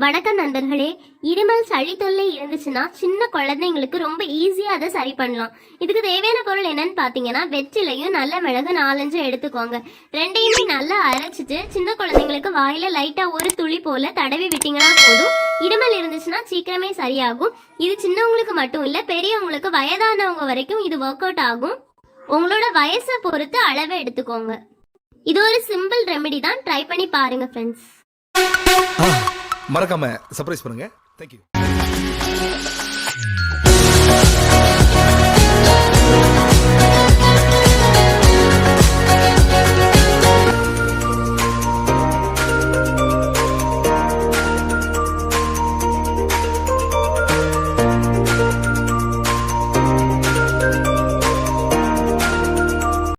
வணக்கம் நண்பர்களே. இருமல் சளி தொல்லை இருந்துச்சுன்னா சின்ன குழந்தைங்களுக்கு ரொம்ப ஈஸியா அதை சரி பண்ணலாம். இதுக்கு தேவையான பொருள் என்னன்னு பாத்தீங்கன்னா, வெற்றிலையும் நல்ல மிளகு 4-5 எடுத்துக்கோங்க. ரெண்டையுமே நல்லா அரைச்சிட்டு சின்ன குழந்தைங்களுக்கு வாயில லைட்டா ஒரு துளி போல தடவி விட்டீங்கன்னா போதும். இருமல் இருந்துச்சுன்னா சீக்கிரமே சரியாகும். இது சின்னவங்களுக்கு மட்டும் இல்ல, பெரியவங்களுக்கு வயதானவங்க வரைக்கும் இது ஒர்க் அவுட் ஆகும். உங்களோட வயசை பொறுத்து அளவை எடுத்துக்கோங்க. இது ஒரு சிம்பிள் ரெமெடி தான், ட்ரை பண்ணி பாருங்க ஃப்ரெண்ட்ஸ். மறக்காம சர்ப்ரைஸ் பண்ணுங்க. தேங்க்யூ.